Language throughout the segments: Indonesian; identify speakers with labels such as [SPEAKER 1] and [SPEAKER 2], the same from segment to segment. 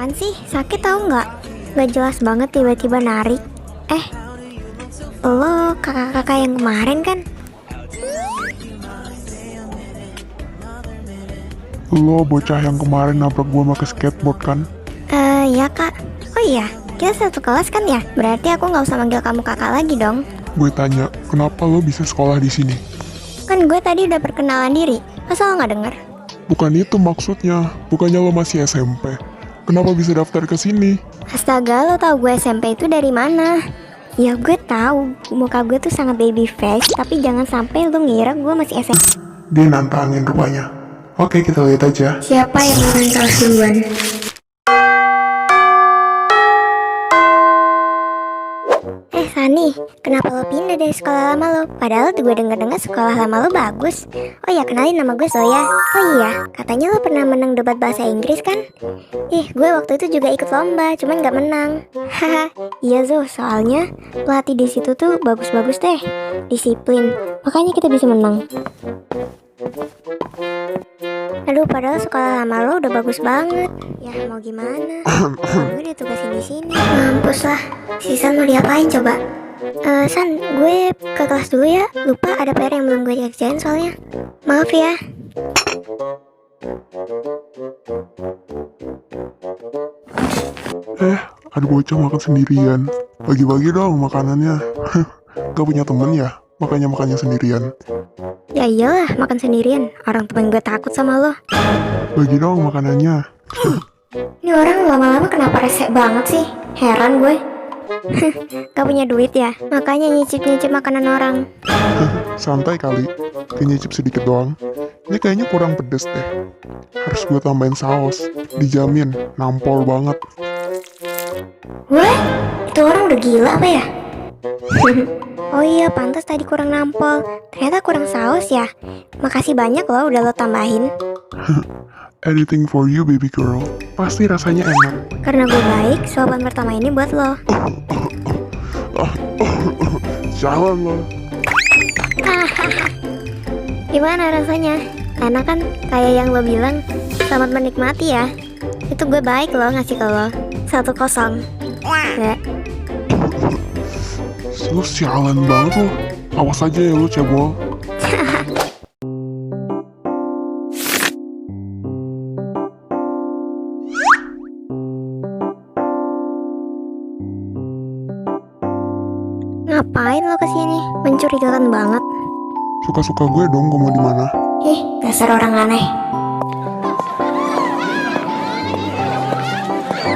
[SPEAKER 1] Apaan sih? Sakit tahu nggak? Nggak jelas banget tiba-tiba narik. Lo kakak-kakak yang kemarin kan?
[SPEAKER 2] Lo bocah yang kemarin nabrak gua pakai skateboard kan?
[SPEAKER 1] Ya kak. Oh iya, kita satu kelas kan ya? Berarti aku nggak usah manggil kamu kakak lagi dong.
[SPEAKER 2] Gue tanya, kenapa lo bisa sekolah di sini?
[SPEAKER 1] Kan gue tadi udah perkenalan diri. Masa lo nggak denger?
[SPEAKER 2] Bukan itu maksudnya, bukannya lo masih SMP. Kenapa bisa daftar ke sini?
[SPEAKER 1] Astaga, lo tau gue SMP itu dari mana? Ya gue tahu, muka gue tuh sangat baby face, tapi jangan sampai lo ngira gue masih SMP.
[SPEAKER 2] Dia nantangin rupanya. Oke, kita lihat aja.
[SPEAKER 1] Siapa yang menantang duluan? Sani, kenapa lo pindah dari sekolah lama lo? Padahal gue denger-dengar sekolah lama lo bagus. Oh ya, kenalin nama gue Zoya. Oh iya, katanya lo pernah menang debat bahasa Inggris kan? Gue waktu itu juga ikut lomba, cuman gak menang. Haha, iya Zo, soalnya pelatih di situ tuh bagus-bagus deh. Disiplin, makanya kita bisa menang. Aduh, padahal sekolah lama lo udah bagus banget. Ya mau gimana? Gue ditugasin di sini. Mampus lah. Si San mau diapain coba? San, gue ke kelas dulu ya. Lupa ada PR yang belum gue kerjain soalnya. Maaf ya.
[SPEAKER 2] Ada bocah makan sendirian. Bagi-bagi dong makanannya. Gak punya temen ya? Makanya makannya sendirian.
[SPEAKER 1] Ya iyalah, makan sendirian. Orang temen gue takut sama lo.
[SPEAKER 2] Bagi dong makanannya.
[SPEAKER 1] Ini orang lama-lama kenapa resek banget sih? Heran gue. Gak punya duit ya? Makanya nyicip-nyicip makanan orang.
[SPEAKER 2] Santai kali. Kenyicip sedikit doang. Ini kayaknya kurang pedes deh. Harus gue tambahin saus. Dijamin, nampol banget.
[SPEAKER 1] Wah, itu orang udah gila apa ya? Oh iya, pantas tadi kurang nampol. Ternyata kurang saus ya. Makasih banyak loh udah lo tambahin.
[SPEAKER 2] Anything for you baby girl. Pasti rasanya enak.
[SPEAKER 1] Karena gue baik, suapan pertama ini buat lo.
[SPEAKER 2] Jalan lo.
[SPEAKER 1] Gimana rasanya? Enak kan? Kayak yang lo bilang. Selamat menikmati ya. Itu gue baik loh ngasih ke lo. 1-0. Gak.
[SPEAKER 2] Lo sialan banget lo. Awas aja ya lo cebol.
[SPEAKER 1] Ngapain lo kesini? Mencurigakan banget.
[SPEAKER 2] Suka-suka gue dong, gue mau di mana?
[SPEAKER 1] Dasar orang aneh.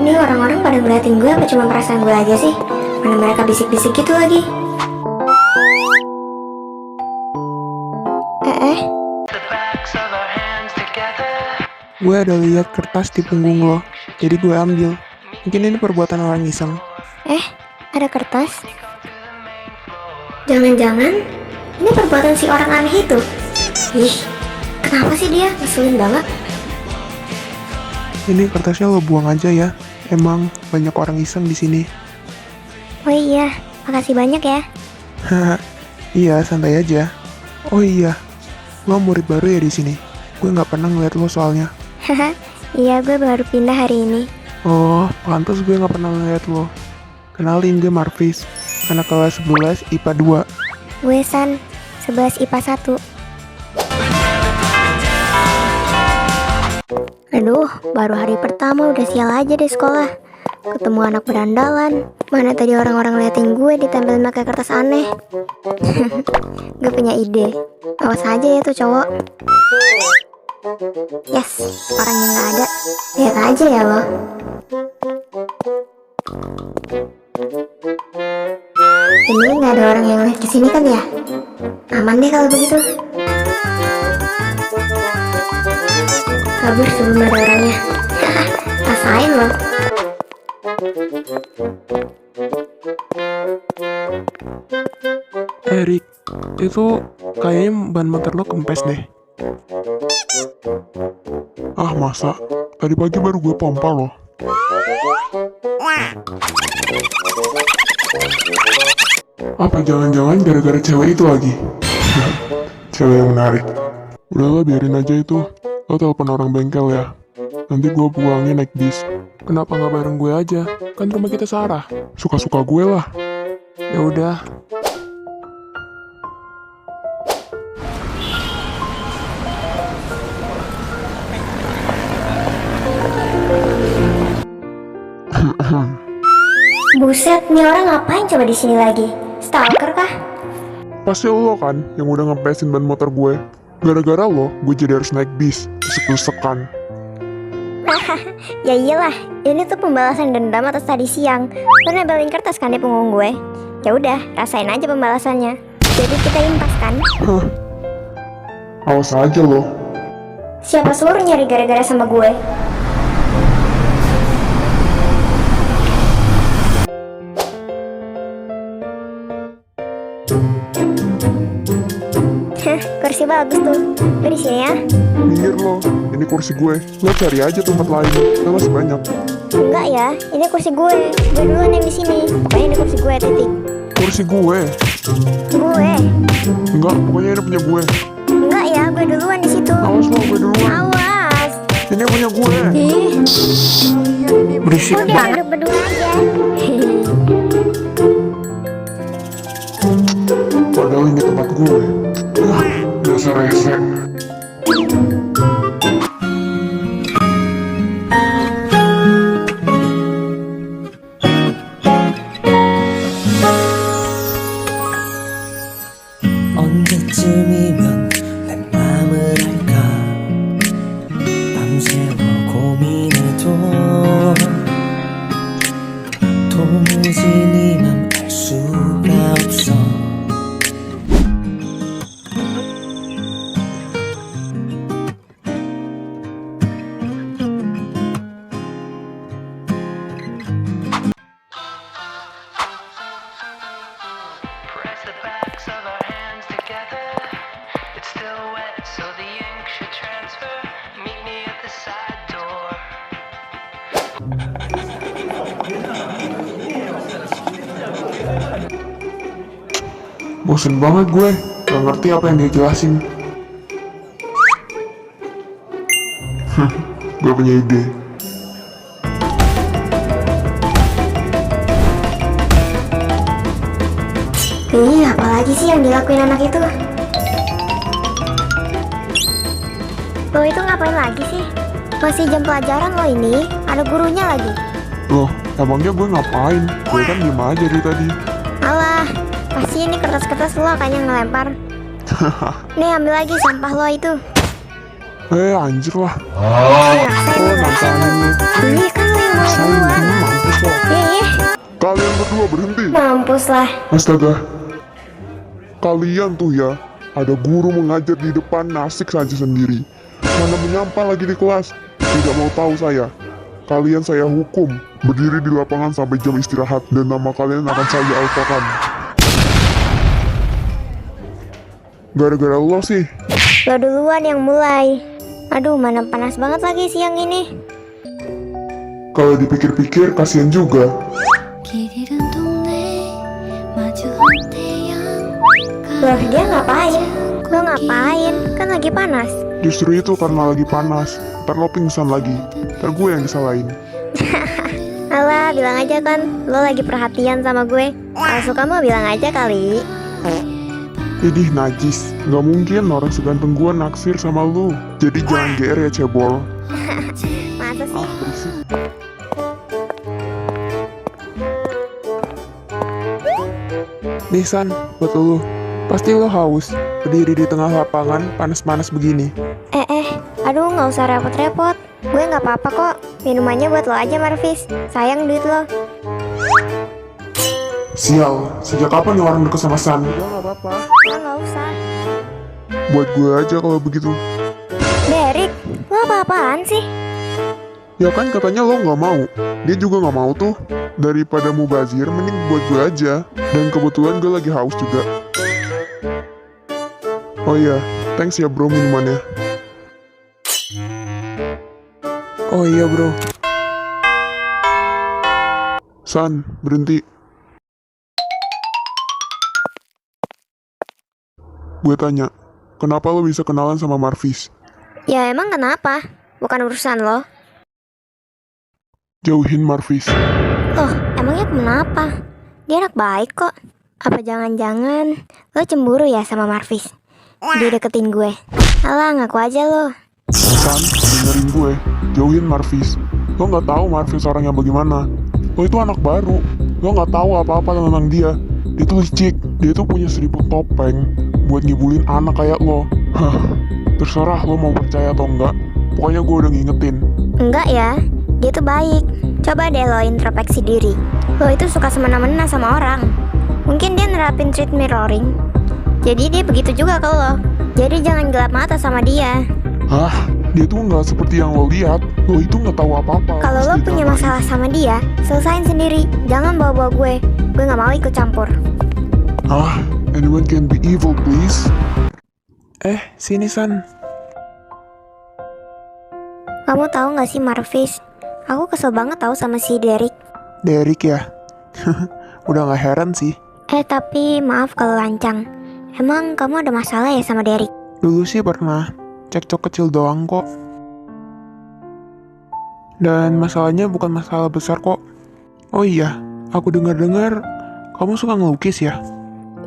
[SPEAKER 1] Ini orang-orang pada ngeliatin gue apa cuma perasaan gue aja sih? Mana mereka bisik-bisik gitu lagi?
[SPEAKER 3] Gue ada lihat kertas di punggung lo, jadi gue ambil. Mungkin ini perbuatan orang iseng.
[SPEAKER 1] Ada kertas? Jangan-jangan ini perbuatan si orang aneh itu? Kenapa sih dia? Ngeselin banget.
[SPEAKER 3] Ini kertasnya lo buang aja ya. Emang banyak orang iseng di sini.
[SPEAKER 1] Oh iya, makasih banyak ya.
[SPEAKER 3] Haha, iya santai aja. Oh iya, lo murid baru ya di sini. Gue nggak pernah ngeliat lo soalnya.
[SPEAKER 1] Haha, iya gue baru pindah hari ini.
[SPEAKER 3] Oh, pantas gue nggak pernah ngeliat lo. Kenalin, gue Marvis, anak kelas 11 IPA 2.
[SPEAKER 1] Gue San, 11 IPA 1. Aduh, baru hari pertama udah sial aja deh sekolah. Ketemu anak berandalan. Mana tadi orang-orang liatin gue ditempelin pakai kertas aneh. Gue punya ide. Awas aja ya tuh cowok. Yes, orangnya nggak ada. Lihat aja ya lo. Ini nggak ada orang yang lihat kesini kan ya? Aman deh kalau begitu. Kabur sebelum ada orangnya. Rasain loh.
[SPEAKER 3] Erik, itu kayaknya ban motor lo kempes deh.
[SPEAKER 2] Ah masa? Tadi pagi baru gue pompa loh. Apa jangan-jangan gara-gara cewek itu lagi? Cewek yang menarik. Udahlah biarin aja itu. Lo telepon orang bengkel ya. Nanti gue pulangnya naik bis.
[SPEAKER 3] Kenapa nggak bareng gue aja? Kan rumah kita searah.
[SPEAKER 2] Suka-suka gue lah.
[SPEAKER 3] Ya udah.
[SPEAKER 1] Buset, nih orang ngapain coba di sini lagi? Stalker kah?
[SPEAKER 2] Pasti lo kan yang udah ngepesin ban motor gue. Gara-gara lo, gue jadi harus naik bis. Desek-desekan.
[SPEAKER 1] Ya iyalah, ini tuh pembalasan dendam atas tadi siang. Lo nebelin kertas kan di punggung gue? Ya udah, rasain aja pembalasannya. Jadi kita impas kan?
[SPEAKER 2] Hah. Awas aja lo.
[SPEAKER 1] Siapa suruh nyari gara-gara sama gue? Hah, kursi bagus tuh. Lo di sini ya?
[SPEAKER 2] Minggir lo, ini kursi gue. Lo cari aja tempat lain, kan masih banyak.
[SPEAKER 1] Enggak ya, ini kursi gue. Gue duluan yang di sini. Pokoknya ini kursi gue, titik.
[SPEAKER 2] Kursi gue?
[SPEAKER 1] Gue.
[SPEAKER 2] Enggak, pokoknya ini punya gue.
[SPEAKER 1] Enggak ya, gue duluan di situ.
[SPEAKER 2] Awas lo, gue duluan.
[SPEAKER 1] Awas.
[SPEAKER 2] Ini punya gue.
[SPEAKER 1] Ih,
[SPEAKER 3] Berisik
[SPEAKER 1] udah
[SPEAKER 3] banget.
[SPEAKER 1] duduk berdua aja.
[SPEAKER 2] Padahal ini tempat gue. Dasar rese.
[SPEAKER 4] 언제쯤이면 내 맘을 알까 밤새워 고민해도 도무지 네 맘 알 수가 없어
[SPEAKER 5] Press the backs of our hands together. It's still wet, so the ink should transfer. Meet me at the side door.
[SPEAKER 2] Bosen banget gue. Gak ngerti apa yang dia jelasin. Gue punya ide.
[SPEAKER 1] Ih, apalagi sih yang dilakuin anak itu? Lo itu ngapain lagi sih? Masih jam pelajaran lo ini, ada gurunya lagi.
[SPEAKER 2] Loh, emangnya gue ngapain? Gue kan diem aja dari tadi.
[SPEAKER 1] Alah, pasti ini kertas-kertas lo kan yang ngelempar. Nih, ambil lagi sampah lo itu.
[SPEAKER 2] Anjir lah.
[SPEAKER 1] Rasain lo, rasain lo. Ih, kan lo yang mulai
[SPEAKER 2] Sayang,
[SPEAKER 1] duluan.
[SPEAKER 2] mampus lo.
[SPEAKER 1] Ih,
[SPEAKER 2] Kalian berdua berhenti.
[SPEAKER 1] mampus lah.
[SPEAKER 2] Astaga. Kalian tuh ya, ada guru mengajar di depan nasik saja sendiri. Mana menyampah lagi di kelas. Tidak mau tahu saya. Kalian saya hukum. Berdiri di lapangan sampai jam istirahat. Dan nama kalian akan saya alfakan. Gara-gara lo sih.
[SPEAKER 1] Lo duluan yang mulai. Aduh, mana panas banget lagi siang ini.
[SPEAKER 2] Kalau dipikir-pikir kasihan juga.
[SPEAKER 6] 길 잃은 동네 마주한 태양
[SPEAKER 1] Loh, dia ngapain? Lo ngapain? Kan lagi panas.
[SPEAKER 2] Justru itu karena lagi panas. Ntar lo pingsan lagi. Ntar gue yang disalahin.
[SPEAKER 1] Alah, bilang aja kan lo lagi perhatian sama gue. Kalau suka mah bilang aja kali.
[SPEAKER 2] Idih najis. Gak mungkin orang seganteng gue naksir sama lu. Jadi jangan GR ya cebol.
[SPEAKER 1] Masa sih?
[SPEAKER 2] Berisik.
[SPEAKER 3] Nih San, buat lu. Pasti lo haus. Berdiri di tengah lapangan, panas-panas begini.
[SPEAKER 1] Aduh, nggak usah repot-repot. Gue nggak apa-apa kok. Minumannya buat lo aja, Marvis. Sayang duit lo.
[SPEAKER 2] Sial, sejak kapan nih orang deket sama San?
[SPEAKER 1] Nggak usah.
[SPEAKER 2] Buat gue aja kalau begitu.
[SPEAKER 1] Derek, lo apa-apaan sih?
[SPEAKER 2] Ya kan katanya lo nggak mau. Dia juga nggak mau tuh. Daripada mubazir, mending buat gue aja. Dan kebetulan gue lagi haus juga. Oh iya, thanks ya bro minumannya.
[SPEAKER 3] Oh iya bro.
[SPEAKER 2] San, berhenti. Gue tanya, kenapa lo bisa kenalan sama Marvis?
[SPEAKER 1] Ya emang kenapa? Bukan urusan lo.
[SPEAKER 2] Jauhin Marvis.
[SPEAKER 1] Loh, emangnya kenapa? Dia anak baik kok. Apa jangan-jangan lo cemburu ya sama Marvis? Dia deketin gue. Alah, ngaku aja lo.
[SPEAKER 2] San, dengerin gue. Jauhin Marvis. Lo nggak tahu Marvis orangnya bagaimana. Lo itu anak baru. Lo nggak tahu apa-apa tentang dia. Dia tuh licik. Dia tuh punya 1000 topeng buat ngibulin anak kayak lo. Hah, terserah lo mau percaya atau enggak. Pokoknya gue udah ngingetin.
[SPEAKER 1] Enggak ya, dia tuh baik. Coba deh lo introspeksi diri. Lo itu suka semena-mena sama orang. Mungkin dia nerapin treat mirroring. Jadi dia begitu juga ke lo. Jadi jangan gelap mata sama dia.
[SPEAKER 2] Hah, dia tuh nggak seperti yang lo lihat. Lo itu nggak tahu apa-apa.
[SPEAKER 1] Kalau lo
[SPEAKER 2] Pasti
[SPEAKER 1] punya
[SPEAKER 2] ditamain.
[SPEAKER 1] masalah sama dia, selesain sendiri. Jangan bawa-bawa gue. Gue nggak mau ikut campur.
[SPEAKER 2] Hah, anyone can be evil please.
[SPEAKER 3] Sini San.
[SPEAKER 1] Kamu tahu nggak sih Marvis? Aku kesel banget tahu sama si Derek.
[SPEAKER 3] Derek ya? Udah gak heran sih.
[SPEAKER 1] Tapi maaf kalau lancang. Emang kamu ada masalah ya sama Derek?
[SPEAKER 3] Dulu sih pernah cekcok kecil doang kok. Dan masalahnya bukan masalah besar kok. Oh iya, aku dengar-dengar kamu suka ngelukis ya?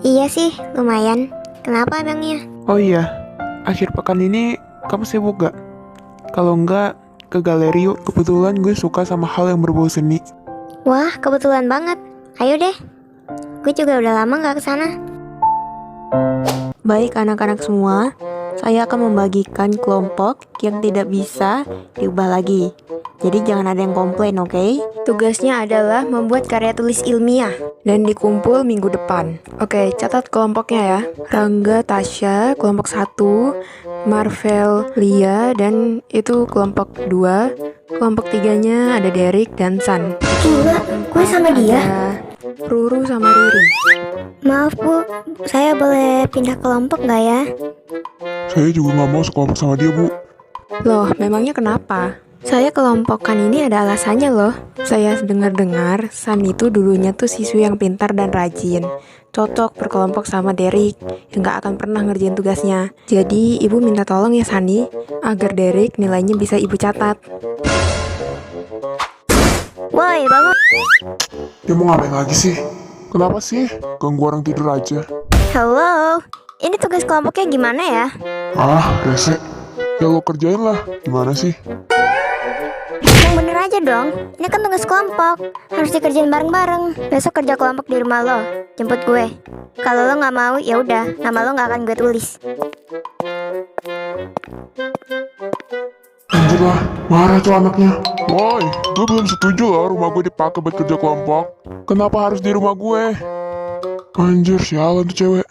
[SPEAKER 1] Iya sih, lumayan. Kenapa emangnya?
[SPEAKER 3] Oh iya, akhir pekan ini kamu sibuk gak? Kalau enggak, ke galeri yuk. Kebetulan gue suka sama hal yang berbau seni.
[SPEAKER 1] Wah, kebetulan banget. Ayo deh. Gue juga udah lama gak kesana.
[SPEAKER 7] Baik anak-anak semua, saya akan membagikan kelompok yang tidak bisa diubah lagi. Jadi jangan ada yang komplain, oke? Tugasnya adalah membuat karya tulis ilmiah dan dikumpul minggu depan. Oke, catat kelompoknya ya. Rangga, Tasya, kelompok 1, Marvel, Lia, dan itu kelompok 2. Kelompok 3-nya ada Derek dan San.
[SPEAKER 1] Gila, gue sama dia.
[SPEAKER 7] Ada Ruru sama Riri.
[SPEAKER 1] Maaf bu, saya boleh pindah kelompok gak ya?
[SPEAKER 2] Saya juga nggak mau sekelompok sama dia, Bu.
[SPEAKER 7] Loh, memangnya kenapa? Saya kelompokkan ini ada alasannya loh. Saya dengar-dengar San itu dulunya tuh siswi yang pintar dan rajin. Cocok berkelompok sama Derek yang gak akan pernah ngerjain tugasnya. Jadi ibu minta tolong ya Sani, agar Derek nilainya bisa ibu catat.
[SPEAKER 1] Woi, bangun.
[SPEAKER 2] Dia mau ngapain lagi sih? Kenapa sih? Ganggu orang tidur aja.
[SPEAKER 1] Halo, ini tugas kelompoknya gimana ya?
[SPEAKER 2] Ah, resek. Ya lo kerjain lah. Gimana sih?
[SPEAKER 1] Yang bener aja dong, ini kan tugas kelompok. Harus dikerjain bareng-bareng. Besok kerja kelompok di rumah lo, jemput gue. Kalau lo nggak mau, ya udah, nama lo nggak akan gue tulis.
[SPEAKER 2] Anjir lah, marah tuh anaknya. Woi, gue belum setuju loh rumah gue dipakai buat kerja kelompok. Kenapa harus di rumah gue? Anjir, sialan tuh cewek.